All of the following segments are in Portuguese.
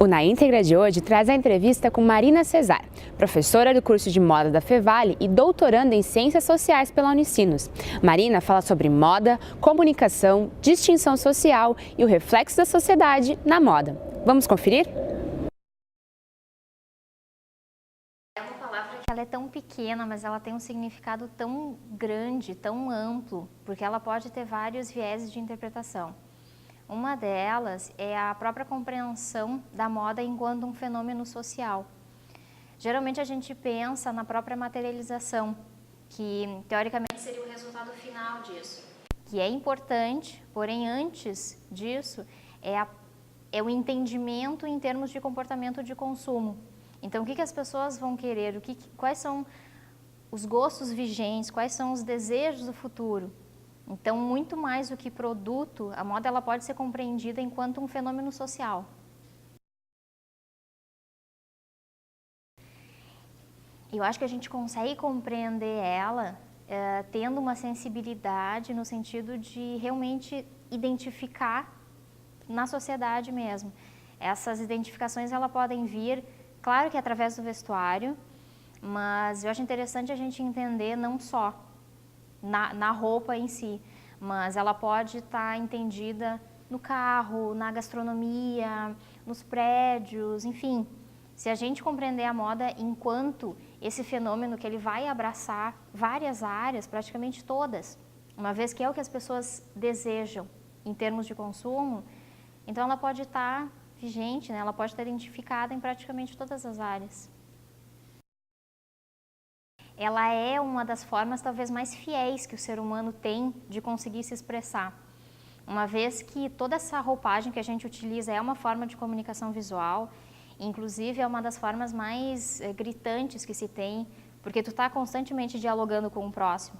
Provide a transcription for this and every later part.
O Na Íntegra de hoje traz a entrevista com Marina Cesar, professora do curso de moda da Fevale e doutoranda em Ciências Sociais pela Unicinos. Marina fala sobre moda, comunicação, distinção social e o reflexo da sociedade na moda. Vamos conferir? É uma palavra que ela é tão pequena, mas ela tem um significado tão grande, tão amplo, porque ela pode ter vários vieses de interpretação. Uma delas é a própria compreensão da moda enquanto um fenômeno social. Geralmente a gente pensa na própria materialização, que teoricamente seria o resultado final disso, que é importante, porém antes disso é o entendimento em termos de comportamento de consumo. Então, o que as pessoas vão querer, quais são os gostos vigentes, quais são os desejos do futuro. Então, muito mais do que produto, a moda ela pode ser compreendida enquanto um fenômeno social. Eu acho que a gente consegue compreender ela tendo uma sensibilidade no sentido de realmente identificar na sociedade mesmo. Essas identificações elas podem vir, claro que através do vestuário, mas eu acho interessante a gente entender não só na roupa em si, mas ela pode estar entendida no carro, na gastronomia, nos prédios, enfim. Se a gente compreender a moda enquanto esse fenômeno que ele vai abraçar várias áreas, praticamente todas, uma vez que é o que as pessoas desejam em termos de consumo, então ela pode estar vigente, né? Ela pode estar identificada em praticamente todas as áreas. Ela é uma das formas talvez mais fiéis que o ser humano tem de conseguir se expressar. Uma vez que toda essa roupagem que a gente utiliza é uma forma de comunicação visual, inclusive é uma das formas mais gritantes que se tem, porque tu está constantemente dialogando com o próximo.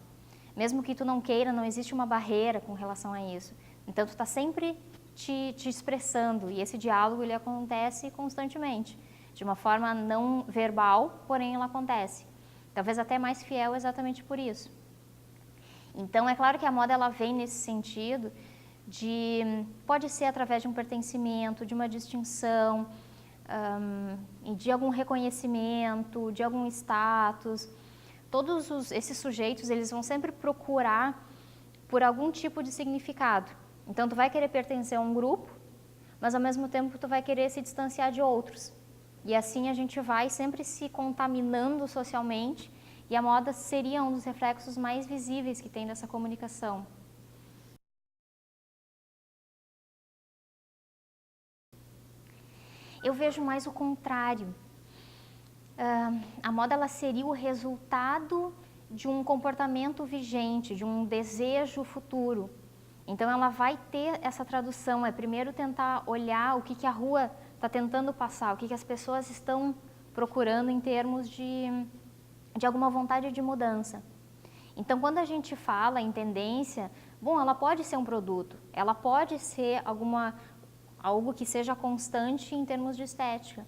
Mesmo que tu não queira, não existe uma barreira com relação a isso. Então tu está sempre te expressando e esse diálogo ele acontece constantemente, de uma forma não verbal, porém ela acontece. Talvez até mais fiel exatamente por isso. Então, é claro que a moda ela vem nesse sentido pode ser através de um pertencimento, de uma distinção, de algum reconhecimento, de algum status. Todos esses sujeitos, eles vão sempre procurar por algum tipo de significado. Então, tu vai querer pertencer a um grupo, mas ao mesmo tempo tu vai querer se distanciar de outros. E assim a gente vai sempre se contaminando socialmente e a moda seria um dos reflexos mais visíveis que tem dessa comunicação. Eu vejo mais o contrário. A moda ela seria o resultado de um comportamento vigente, de um desejo futuro. Então ela vai ter essa tradução, primeiro tentar olhar o que a rua está tentando passar, o que as pessoas estão procurando em termos de alguma vontade de mudança. Então, quando a gente fala em tendência, bom, ela pode ser um produto, ela pode ser algo que seja constante em termos de estética,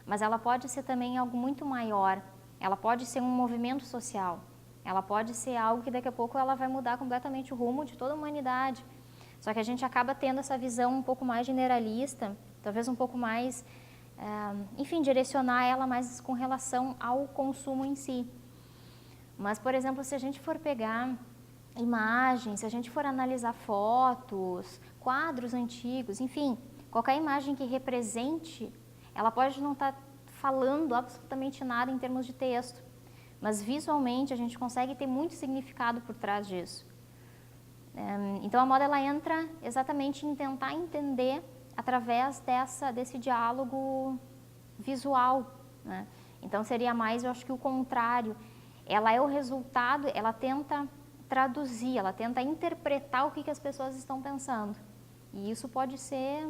mas ela pode ser também algo muito maior, ela pode ser um movimento social, ela pode ser algo que daqui a pouco ela vai mudar completamente o rumo de toda a humanidade. Só que a gente acaba tendo essa visão um pouco mais generalista, talvez um pouco mais, enfim, direcionar ela mais com relação ao consumo em si. Mas, por exemplo, se a gente for pegar imagens, se a gente for analisar fotos, quadros antigos, enfim, qualquer imagem que represente, ela pode não estar falando absolutamente nada em termos de texto, mas visualmente a gente consegue ter muito significado por trás disso. Então a moda ela entra exatamente em tentar entender através desse diálogo visual, né? Então seria mais, eu acho que o contrário, ela é o resultado, ela tenta traduzir, ela tenta interpretar o que as pessoas estão pensando. E isso pode ser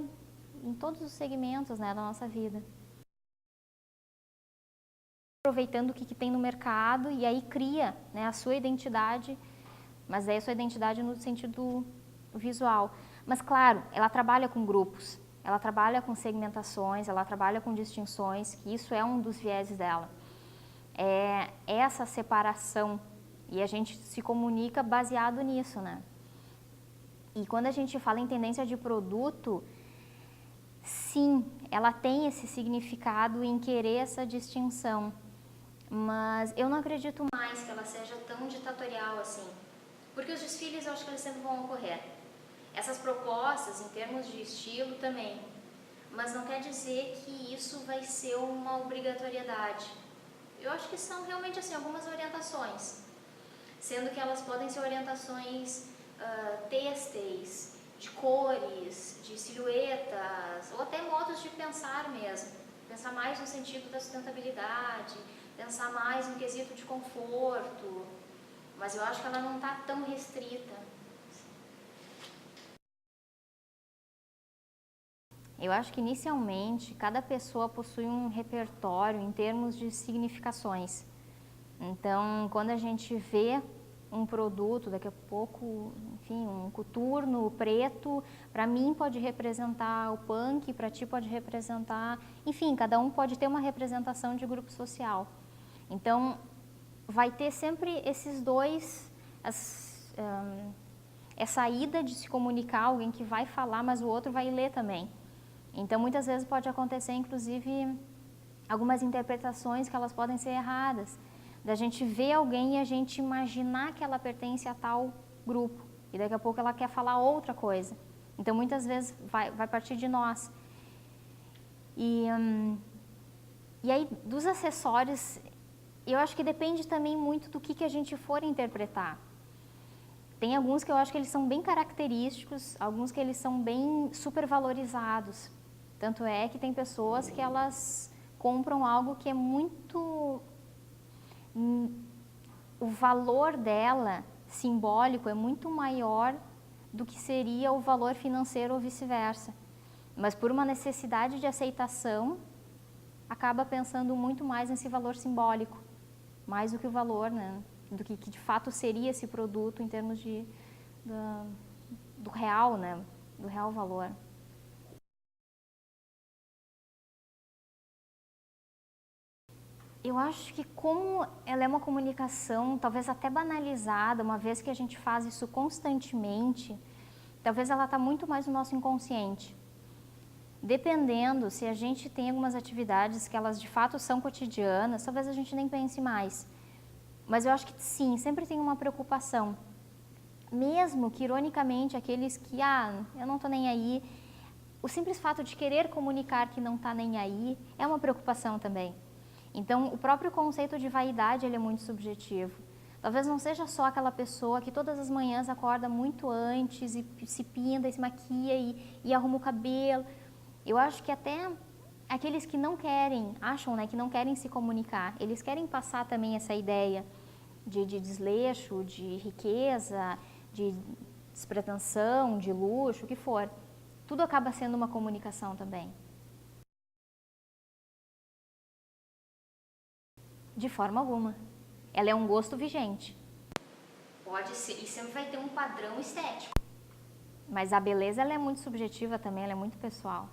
em todos os segmentos, né, da nossa vida. Aproveitando o que tem no mercado e aí cria, né, a sua identidade, mas aí a sua identidade no sentido visual. Mas claro, ela trabalha com grupos, ela trabalha com segmentações, ela trabalha com distinções, que isso é um dos vieses dela. É essa separação e a gente se comunica baseado nisso, né? E quando a gente fala em tendência de produto, sim, ela tem esse significado em querer essa distinção, mas eu não acredito mais que ela seja tão ditatorial assim, porque os desfiles eu acho que eles sempre vão ocorrer. Essas propostas em termos de estilo também, mas não quer dizer que isso vai ser uma obrigatoriedade. Eu acho que são realmente assim algumas orientações, sendo que elas podem ser orientações têxteis, de cores, de silhuetas, ou até modos de pensar mesmo. Pensar mais no sentido da sustentabilidade, pensar mais no quesito de conforto, mas eu acho que ela não está tão restrita. Eu acho que inicialmente cada pessoa possui um repertório em termos de significações. Então, quando a gente vê um produto, daqui a pouco, enfim, um coturno preto, para mim pode representar o punk, para ti pode representar, enfim, cada um pode ter uma representação de grupo social. Então, vai ter sempre esses dois, essa ida de se comunicar, alguém que vai falar, mas o outro vai ler também. Então, muitas vezes pode acontecer, inclusive, algumas interpretações que elas podem ser erradas, da gente ver alguém e a gente imaginar que ela pertence a tal grupo, e daqui a pouco ela quer falar outra coisa. Então, muitas vezes vai partir de nós. E aí, dos acessórios, eu acho que depende também muito do que a gente for interpretar. Tem alguns que eu acho que eles são bem característicos, alguns que eles são bem supervalorizados. Tanto é que tem pessoas que elas compram algo que é muito... o valor dela, simbólico, é muito maior do que seria o valor financeiro ou vice-versa. Mas por uma necessidade de aceitação, acaba pensando muito mais nesse valor simbólico, mais do que o valor, né? Do que de fato seria esse produto em termos do real, né? Do real valor. Eu acho que como ela é uma comunicação talvez até banalizada, uma vez que a gente faz isso constantemente, talvez ela está muito mais no nosso inconsciente. Dependendo, se a gente tem algumas atividades que elas de fato são cotidianas, talvez a gente nem pense mais. Mas eu acho que sim, sempre tem uma preocupação. Mesmo que, ironicamente, aqueles que, eu não estou nem aí, o simples fato de querer comunicar que não está nem aí é uma preocupação também. Então, o próprio conceito de vaidade ele é muito subjetivo. Talvez não seja só aquela pessoa que todas as manhãs acorda muito antes e se pinta, e se maquia e arruma o cabelo. Eu acho que até aqueles que não querem, acham, né, que não querem se comunicar, eles querem passar também essa ideia de desleixo, de riqueza, de despretensão, de luxo, o que for. Tudo acaba sendo uma comunicação também. De forma alguma. Ela é um gosto vigente. Pode ser, e sempre vai ter um padrão estético. Mas a beleza ela é muito subjetiva também, ela é muito pessoal.